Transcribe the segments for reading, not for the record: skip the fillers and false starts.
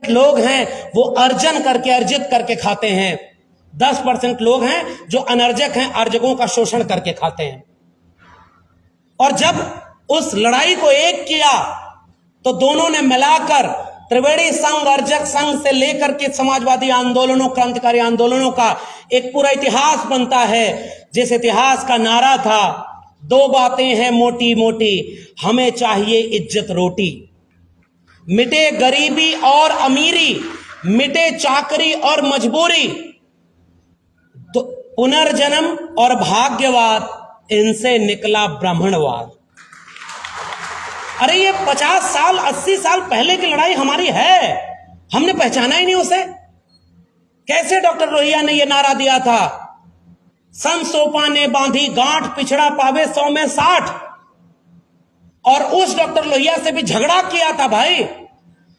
लोग हैं वो अर्जित करके खाते हैं, 10% लोग हैं जो अनर्जक हैं, अर्जकों का शोषण करके खाते हैं। और जब उस लड़ाई को एक किया तो दोनों ने मिलाकर त्रिवेणी संघ, अर्जक संघ से लेकर के समाजवादी आंदोलनों, क्रांतिकारी आंदोलनों का एक पूरा इतिहास बनता है। जिस इतिहास का नारा था, 2 बातें हैं मोटी मोटी, हमें चाहिए इज्जत रोटी, मिटे गरीबी और अमीरी, मिटे चाकरी और मजबूरी, तो पुनर्जन्म और भाग्यवाद, इनसे निकला ब्राह्मणवाद। अरे ये 50 साल 80 साल पहले की लड़ाई हमारी है, हमने पहचाना ही नहीं उसे। कैसे डॉक्टर लोहिया ने यह नारा दिया था, सन सोपा ने बांधी गांठ, पिछड़ा पावे 100 में 60। और उस डॉक्टर लोहिया से भी झगड़ा किया था भाई।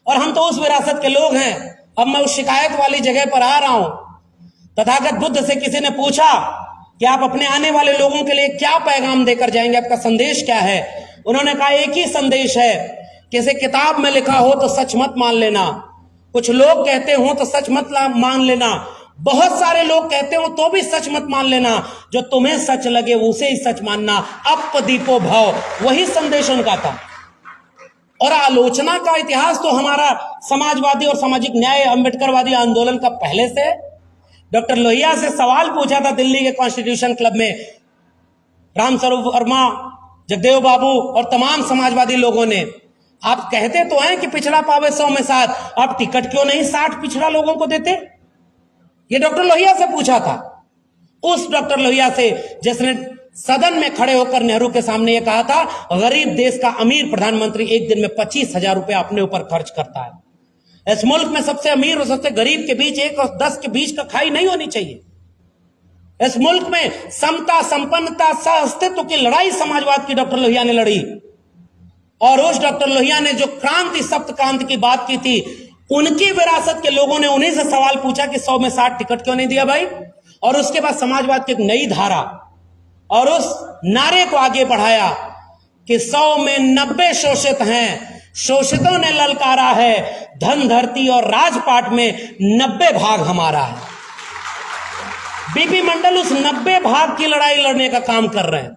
और हम तो उस विरासत के लोग हैं। अब मैं उस शिकायत वाली जगह पर आ रहा हूं। तथागत बुद्ध से किसी ने पूछा कि आप अपने आने वाले लोगों के लिए क्या पैगाम देकर जाएंगे, आपका संदेश क्या है? उन्होंने कहा एक ही संदेश है, किसी किताब में लिखा हो तो सच मत मान लेना, कुछ लोग कहते हो तो सच मत मान लेना, बहुत सारे लोग कहते हो तो भी सच मत मान लेना, जो तुम्हें सच लगे उसे ही सच मानना, अपदीपो भव। वही संदेश उनका था। और आलोचना का इतिहास तो हमारा समाजवादी और सामाजिक न्याय अम्बेडकरवादी आंदोलन का पहले से। डॉक्टर लोहिया से सवाल पूछा था दिल्ली के कॉन्स्टिट्यूशन क्लब में रामस्वरूप वर्मा, जगदेव बाबू और तमाम समाजवादी लोगों ने, आप कहते तो हैं कि पिछड़ा पावे 100 में 60, आप टिकट क्यों नहीं 60 पिछड़ा लोगों को देते? ये डॉक्टर लोहिया से पूछा था। उस डॉक्टर लोहिया से जिसने सदन में खड़े होकर नेहरू के सामने ये कहा था, गरीब देश का अमीर प्रधानमंत्री एक दिन में 25,000 रुपए अपने ऊपर खर्च करता है। इस मुल्क में सबसे अमीर और सबसे गरीब के बीच 1 और 10 के बीच का खाई नहीं होनी चाहिए। इस मुल्क में समता, संपन्नता, सह अस्तित्व की लड़ाई समाजवाद की डॉक्टर लोहिया ने लड़ी। और उस डॉक्टर लोहिया ने जो क्रांति, सप्त क्रांति की बात की थी, उनकी विरासत के लोगों ने उन्हीं से सवाल पूछा कि 100 में 60 टिकट क्यों नहीं दिया भाई? और उसके बाद समाजवाद की एक नई धारा और उस नारे को आगे बढ़ाया कि 100 में 90 शोषित हैं, शोषितों ने ललकारा है, धन, धरती और राजपाट में 90 भाग हमारा है। बीपी मंडल उस 90 भाग की लड़ाई लड़ने का काम कर रहे हैं।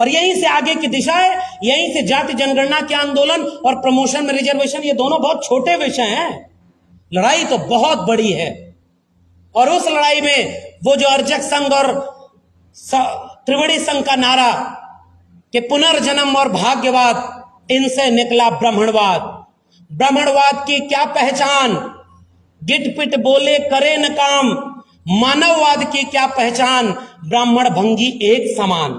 और यहीं से आगे की दिशा है, यहीं से जाति जनगणना के आंदोलन और प्रमोशन में रिजर्वेशन, ये दोनों बहुत छोटे विषय हैं, लड़ाई तो बहुत बड़ी है। और उस लड़ाई में वो जो अर्जक संघ और त्रिवेणी संघ का नारा कि पुनर्जन्म और भाग्यवाद, इनसे निकला ब्राह्मणवाद। ब्राह्मणवाद की क्या पहचान, गिट पिट बोले करे न काम। मानववाद की क्या पहचान, ब्राह्मण भंगी एक समान।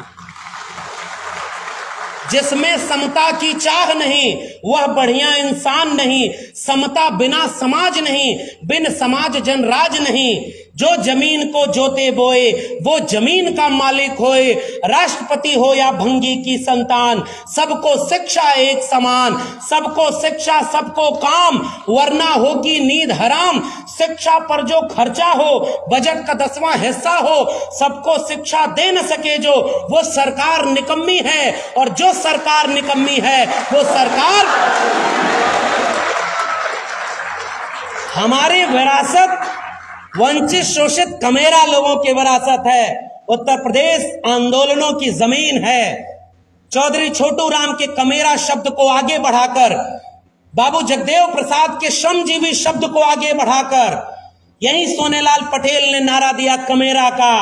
जिसमें समता की चाह नहीं वह बढ़िया इंसान नहीं, समता बिना समाज नहीं, बिन समाज जन राज नहीं। जो जमीन को जोते बोए वो जमीन का मालिक होए, राष्ट्रपति हो या भंगी की संतान, सबको शिक्षा एक समान। सबको शिक्षा सबको काम, वरना होगी नींद हराम। शिक्षा पर जो खर्चा हो बजट का 10वां हिस्सा हो, सबको शिक्षा दे न सके जो, वो सरकार निकम्मी है। और जो सरकार निकम्मी है वो सरकार, हमारी विरासत वंचित शोषित कमेरा लोगों की विरासत है। उत्तर प्रदेश आंदोलनों की जमीन है। चौधरी छोटू राम के कमेरा शब्द को आगे बढ़ाकर, बाबू जगदेव प्रसाद के श्रमजीवी शब्द को आगे बढ़ाकर, यही सोनेलाल पटेल ने नारा दिया कमेरा का।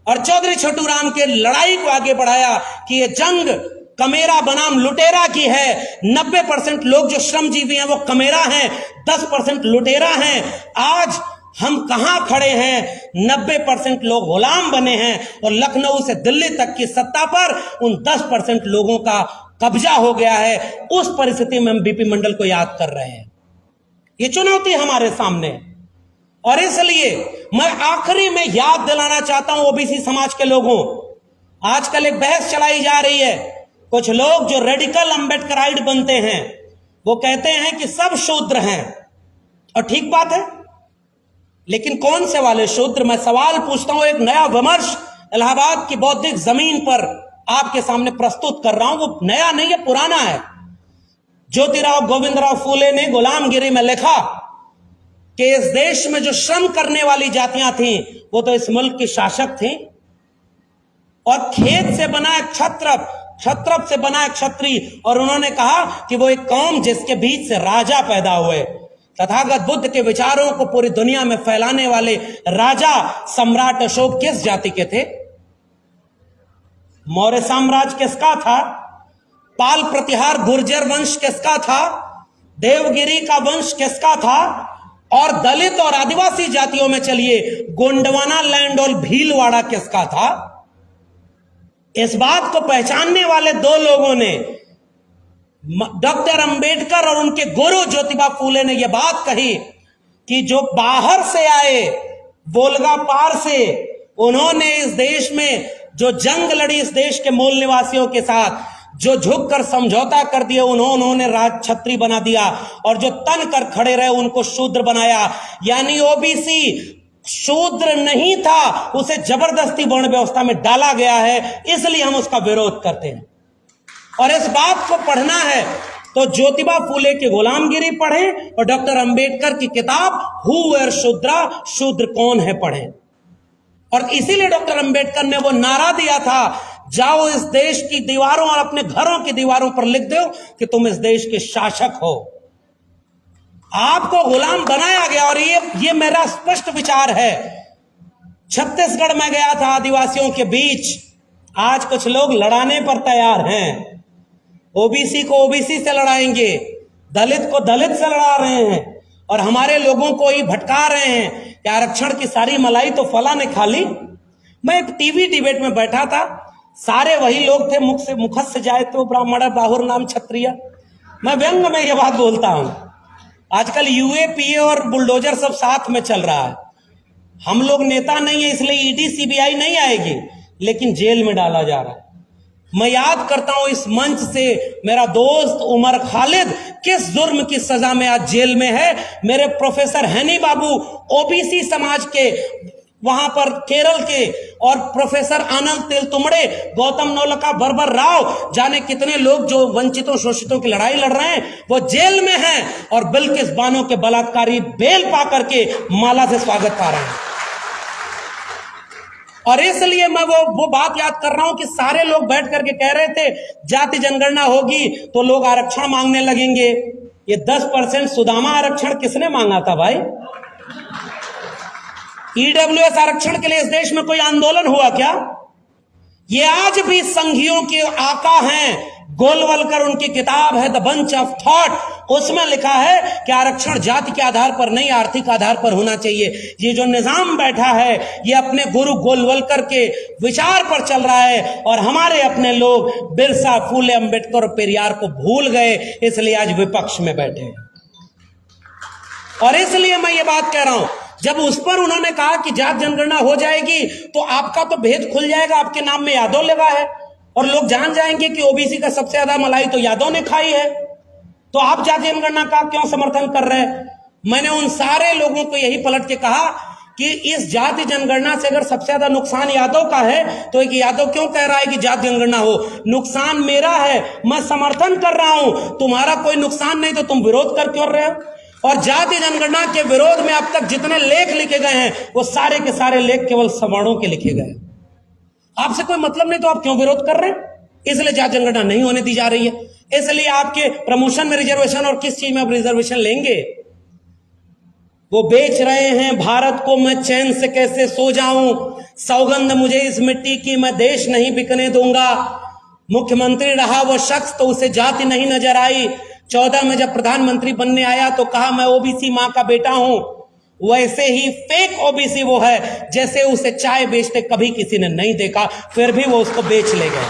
और चौधरी छोटू राम के लड़ाई को आगे बढ़ाया कि ये जंग कमेरा बनाम लुटेरा की है। 90% लोग जो श्रमजीवी हैं वो कमेरा हैं, 10% लुटेरा हैं। आज हम कहां खड़े हैं? 90% लोग गुलाम बने हैं और लखनऊ से दिल्ली तक की सत्ता पर उन 10% लोगों का कब्जा हो गया है। उस परिस्थिति में हम बीपी मंडल को याद कर रहे हैं। ये चुनौती हमारे सामने। और इसलिए मैं आखिरी में याद दिलाना चाहता हूं ओबीसी समाज के लोगों, आजकल एक बहस चलाई जा रही है। कुछ लोग जो रेडिकल अम्बेडकराइट बनते हैं वो कहते हैं कि सब शूद्र हैं, और ठीक बात है, लेकिन कौन से वाले शूद्र? मैं सवाल पूछता हूं, एक नया विमर्श इलाहाबाद की बौद्धिक जमीन पर आपके सामने प्रस्तुत कर रहा हूं। वो नया नहीं है, पुराना है। ज्योतिराव गोविंदराव फूले ने गुलामगिरी में लिखा कि इस देश में जो श्रम करने वाली जातियां थीं वो तो इस मुल्क की शासक थीं, और खेत से बना एक क्षत्रप से बना एक क्षत्रिय, और उन्होंने कहा कि वो एक कौम जिसके बीच से राजा पैदा हुए। तथागत बुद्ध के विचारों को पूरी दुनिया में फैलाने वाले राजा सम्राट अशोक किस जाति के थे? मौर्य साम्राज्य किसका था? पाल प्रतिहार गुर्जर वंश किसका था? देवगिरी का वंश किसका था? और दलित और आदिवासी जातियों में चलिए गोंडवाना लैंड और भीलवाड़ा किसका था? इस बात को पहचानने वाले दो लोगों ने, डॉक्टर अंबेडकर और उनके गुरु ज्योतिबा फूले ने यह बात कही कि जो बाहर से आए, वोल्गा पार से, उन्होंने इस देश में जो जंग लड़ी इस देश के मूल निवासियों के साथ, जो झुककर समझौता कर दिए उन्होंने राज छत्री बना दिया, और जो तन कर खड़े रहे उनको शूद्र बनाया। यानी ओबीसी शूद्र नहीं था, उसे जबरदस्ती वर्ण व्यवस्था में डाला गया है, इसलिए हम उसका विरोध करते हैं। और इस बात को पढ़ना है तो ज्योतिबा फूले की गुलामगिरी पढ़ें और डॉक्टर अंबेडकर की किताब हु वेर शूद्रा, शूद्र कौन है, पढ़ें। और इसीलिए डॉक्टर अंबेडकर ने वो नारा दिया था, जाओ इस देश की दीवारों और अपने घरों की दीवारों पर लिख दो कि तुम इस देश के शासक हो। आपको गुलाम बनाया गया, और ये मेरा स्पष्ट विचार है। छत्तीसगढ़ में गया था आदिवासियों के बीच, आज कुछ लोग लड़ाने पर तैयार हैं। ओबीसी को ओबीसी से लड़ाएंगे, दलित को दलित से लड़ा रहे हैं, और हमारे लोगों को ही भटका रहे हैं कि आरक्षण की सारी मलाई तो फला ने खा ली। मैं एक टीवी डिबेट में बैठा था, सारे वही लोग थे, मुखत से जाए तो ब्राह्मण बाहुर नाम क्षत्रिय। मैं व्यंग में ये बात बोलता हूं, आजकल यूएपीए और बुलडोजर सब साथ में चल रहा है। हम लोग नेता नहीं है इसलिए ईडी सीबीआई नहीं आएगी, लेकिन जेल में डाला जा रहा है। मैं याद करता हूं इस मंच से, मेरा दोस्त उमर खालिद किस जुर्म की सजा में आज जेल में है। मेरे प्रोफेसर हैनी बाबू ओबीसी समाज के वहां पर केरल के, और प्रोफेसर आनंद तेलतुमड़े, गौतम नौलखा, बर्बर राव, जाने कितने लोग जो वंचितों शोषितों की लड़ाई लड़ रहे हैं वो जेल में हैं, और बिल्किस बानो के बलात्कारी बेल पा करके माला से स्वागत पा रहे हैं। और इसलिए मैं वो बात याद कर रहा हूं कि सारे लोग बैठ करके कह रहे थे जाति जनगणना होगी तो लोग आरक्षण मांगने लगेंगे। ये 10% सुदामा आरक्षण किसने मांगा था भाई? ईडब्ल्यूएस आरक्षण के लिए इस देश में कोई आंदोलन हुआ क्या? ये आज भी संघियों के आका हैं। गोलवलकर, उनकी किताब है द बंच ऑफ थॉट, उसमें लिखा है कि आरक्षण जाति के आधार पर नहीं, आर्थिक आधार पर होना चाहिए। ये जो निजाम बैठा है ये अपने गुरु गोलवलकर के विचार पर चल रहा है, और हमारे अपने लोग बिरसा, फूले, अंबेडकर और पेरियार को भूल गए, इसलिए आज विपक्ष में बैठे हैं। और इसलिए मैं ये बात कह रहा हूं, जब उस पर उन्होंने कहा कि जाति जनगणना हो जाएगी तो आपका तो भेद खुल जाएगा, आपके नाम में यादव लगा है, और लोग जान जाएंगे कि ओबीसी का सबसे ज्यादा मलाई तो यादव ने खाई है, तो आप जाति जनगणना का क्यों समर्थन कर रहे हैं? मैंने उन सारे लोगों को यही पलट के कहा कि इस जाति जनगणना से अगर सबसे ज्यादा नुकसान यादव का है तो एक यादव क्यों कह रहा है कि जाति जनगणना हो? नुकसान मेरा है, मैं समर्थन कर रहा हूं, तुम्हारा कोई नुकसान नहीं तो तुम विरोध कर क्यों रहे हो? और जाति जनगणना के विरोध में अब तक जितने लेख लिखे गए हैं वो सारे के सारे लेख केवल सवर्णों के लिखे गए। आपसे कोई मतलब नहीं तो आप क्यों विरोध कर रहे हैं? इसलिए जाति जनगणना नहीं होने दी जा रही है। इसलिए आपके प्रमोशन में रिजर्वेशन और किस चीज में आप रिजर्वेशन लेंगे? वो बेच रहे हैं भारत को, मैं चैन से कैसे सो जाऊं, सौगंध मुझे इस मिट्टी की, मैं देश नहीं बिकने दूंगा। मुख्यमंत्री रहा वो शख्स तो उसे जाति नहीं नजर आई। 14 में जब प्रधानमंत्री बनने आया तो कहा मैं ओबीसी मां का बेटा हूं। वैसे ही फेक ओबीसी वो है जैसे उसे चाय बेचते कभी किसी ने नहीं देखा, फिर भी वो उसको बेच ले गए।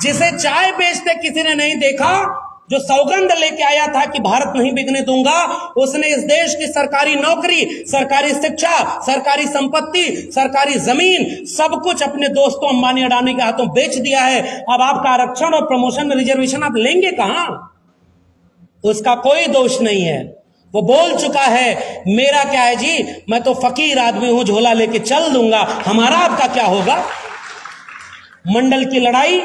जिसे चाय बेचते किसी ने नहीं देखा, जो सौगंध लेके आया था कि भारत नहीं बिकने दूंगा, उसने इस देश की सरकारी नौकरी, सरकारी शिक्षा, सरकारी संपत्ति, सरकारी जमीन, सब कुछ अपने दोस्तों अंबानी अडानी के हाथों बेच दिया है। अब आपका आरक्षण और प्रमोशन में रिजर्वेशन आप लेंगे कहां? उसका कोई दोष नहीं है। वो बोल चुका है मेरा क्या है जी, मैं तो फकीर आदमी हूं, झोला लेके चल दूंगा, हमारा आपका क्या होगा। मंडल की लड़ाई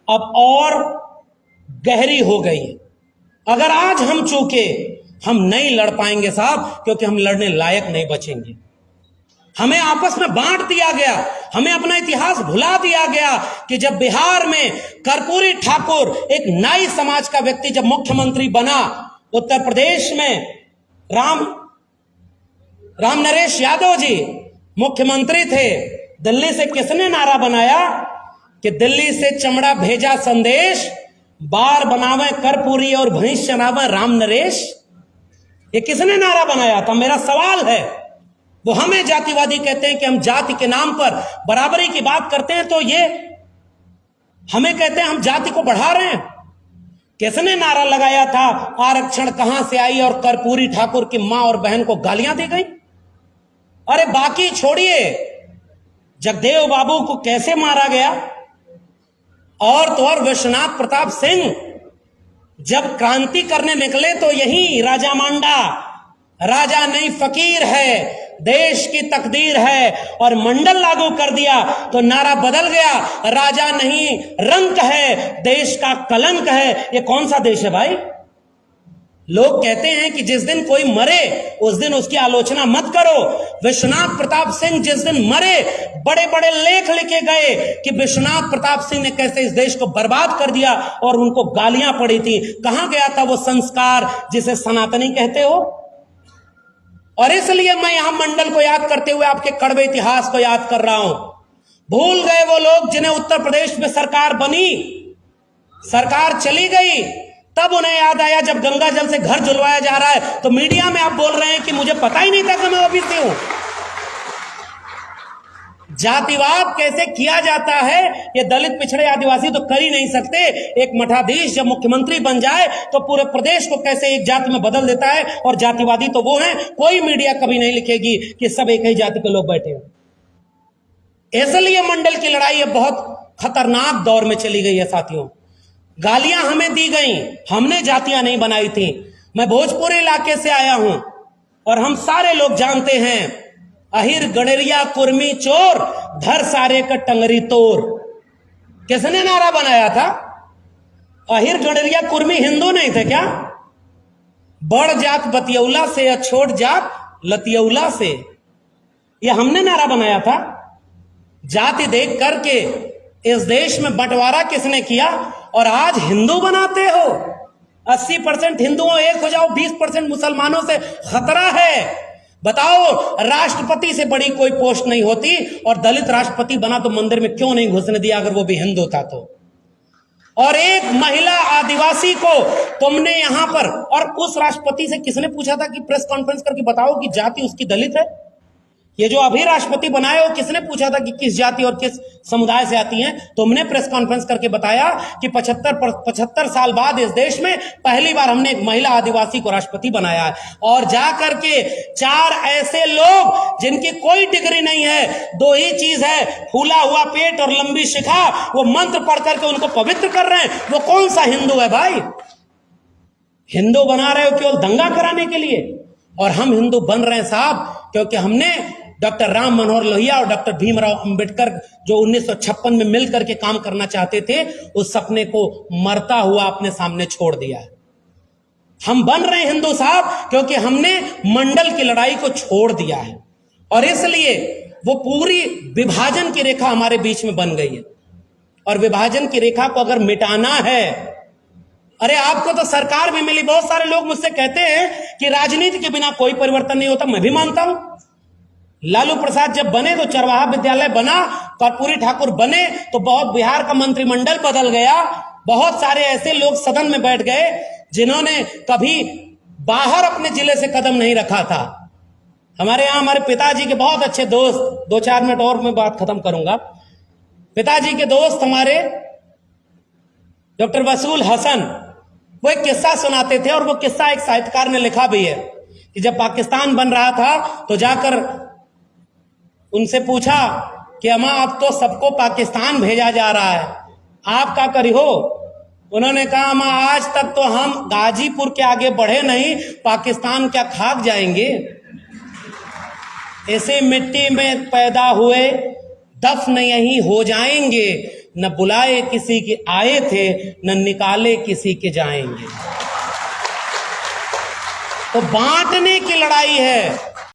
अब और गहरी हो गई। अगर आज हम चूके, हम नहीं लड़ पाएंगे साहब, क्योंकि हम लड़ने लायक नहीं बचेंगे। हमें आपस में बांट दिया गया, हमें अपना इतिहास भुला दिया गया कि जब बिहार में कर्पूरी ठाकुर, एक नाई समाज का व्यक्ति, जब मुख्यमंत्री बना, उत्तर प्रदेश में राम नरेश यादव जी मुख्यमंत्री थे। दिल्ली से किसने नारा बनाया कि दिल्ली से चमड़ा भेजा संदेश, बार बनावे कर्पूरी और भैंस चरावे राम नरेश? ये किसने नारा बनाया था? मेरा सवाल है। वो हमें जातिवादी कहते हैं कि हम जाति के नाम पर बराबरी की बात करते हैं, तो ये हमें कहते हैं हम जाति को बढ़ा रहे हैं। किसने नारा लगाया था आरक्षण कहां से आई और कर्पूरी ठाकुर की मां और बहन को गालियां दी गई? अरे बाकी छोड़िए, जगदेव बाबू को कैसे मारा गया, और तो और विश्वनाथ प्रताप सिंह जब क्रांति करने निकले तो यही राजा मांडा, राजा नहीं फकीर है, देश की तकदीर है, और मंडल लागू कर दिया तो नारा बदल गया, राजा नहीं रंक है, देश का कलंक है। ये कौन सा देश है भाई? लोग कहते हैं कि जिस दिन कोई मरे उस दिन उसकी आलोचना मत करो। विश्वनाथ प्रताप सिंह जिस दिन मरे, बड़े बड़े लेख लिखे गए कि विश्वनाथ प्रताप सिंह ने कैसे इस देश को बर्बाद कर दिया, और उनको गालियां पड़ी थी। कहां गया था वो संस्कार जिसे सनातनी कहते हो? और इसलिए मैं यहां मंडल को याद करते हुए आपके कड़वे इतिहास को याद कर रहा हूं। भूल गए वो लोग जिन्हें उत्तर प्रदेश में सरकार बनी, सरकार चली गई, तब उन्हें याद आया जब गंगा जल से घर जुलवाया जा रहा है तो मीडिया में आप बोल रहे हैं कि मुझे पता ही नहीं था कि मैं ओबीसी हूं। जातिवाद कैसे किया जाता है ये दलित, पिछड़े, आदिवासी तो कर ही नहीं सकते। एक मठाधीश जब मुख्यमंत्री बन जाए तो पूरे प्रदेश को कैसे एक जाति में बदल देता है, और जातिवादी तो वो हैं। कोई मीडिया कभी नहीं लिखेगी कि सब एक ही जाति के लोग बैठे हैं। इसलिए मंडल की लड़ाई अब बहुत खतरनाक दौर में चली गई है साथियों। गालियां हमें दी गई, हमने जातियां नहीं बनाई थी। मैं भोजपुरी इलाके से आया हूं और हम सारे लोग जानते हैं, अहिर गणरिया कुर्मी चोर, धर सारे का टंगरी तोर। किसने नारा बनाया था? अहिर गणरिया कुर्मी हिंदू नहीं थे क्या? बड़ जात बतियौला से या छोट जात लतियौला से, ये हमने नारा बनाया था। जाति देख करके इस देश में बंटवारा किसने किया, और आज हिंदू बनाते हो। 80% हिंदुओं एक हो जाओ, 20% मुसलमानों से खतरा है। बताओ, राष्ट्रपति से बड़ी कोई पोस्ट नहीं होती, और दलित राष्ट्रपति बना तो मंदिर में क्यों नहीं घुसने दिया अगर वो भी हिंदू था तो? और एक महिला आदिवासी को तुमने यहां पर, और उस राष्ट्रपति से किसने पूछा था कि प्रेस कॉन्फ्रेंस करके बताओ कि जाति उसकी दलित है? ये जो अभी राष्ट्रपति बनाए हो, किसने पूछा था कि किस जाति और किस समुदाय से आती हैं? तुमने प्रेस कॉन्फ्रेंस करके बताया कि 75 साल बाद इस देश में पहली बार हमने एक महिला आदिवासी को राष्ट्रपति बनाया है। और जाकर के 4 ऐसे लोग जिनकी कोई डिग्री नहीं है, 2 ही चीज है, फूला हुआ पेट और लंबी शिखा, वो मंत्र पढ़ करके उनको पवित्र कर रहे हैं। वो कौन सा हिंदू है भाई? हिंदू बना रहे हो केवल दंगा कराने के लिए, और हम हिंदू बन रहे हैं साहब क्योंकि हमने डॉक्टर राम मनोहर लोहिया और डॉक्टर भीमराव अंबेडकर जो 1956 में मिलकर के काम करना चाहते थे, उस सपने को मरता हुआ अपने सामने छोड़ दिया है। हम बन रहे हैं हिंदू साहब क्योंकि हमने मंडल की लड़ाई को छोड़ दिया है, और इसलिए वो पूरी विभाजन की रेखा हमारे बीच में बन गई है। और विभाजन की रेखा को अगर मिटाना है, अरे आपको तो सरकार भी मिली। बहुत सारे लोग मुझसे कहते हैं कि राजनीति के बिना कोई परिवर्तन नहीं होता। मैं भी मानता हूं। लालू प्रसाद जब बने तो चरवाहा विद्यालय बना, कर्पूरी ठाकुर बने तो बहुत बिहार का मंत्रिमंडल बदल गया। बहुत सारे ऐसे लोग सदन में बैठ गए जिन्होंने कभी बाहर अपने जिले से कदम नहीं रखा था। हमारे यहां हमारे पिताजी के बहुत अच्छे दोस्त, 2-4 मिनट और मैं बात खत्म करूंगा। पिताजी के दोस्त हमारे डॉक्टर वसूल हसन, वो एक किस्सा सुनाते थे, और वो किस्सा एक साहित्यकार ने लिखा भी है कि जब पाकिस्तान बन रहा था तो जाकर उनसे पूछा कि अम्मा अब तो सबको पाकिस्तान भेजा जा रहा है, आप क्या करी हो? उन्होंने कहा अम्मा आज तक तो हम गाजीपुर के आगे बढ़े नहीं, पाकिस्तान क्या खाक जाएंगे? इसी मिट्टी में पैदा हुए, दफन यहीं हो जाएंगे। न बुलाए किसी के आए थे, न निकाले किसी के जाएंगे। तो बांटने की लड़ाई है।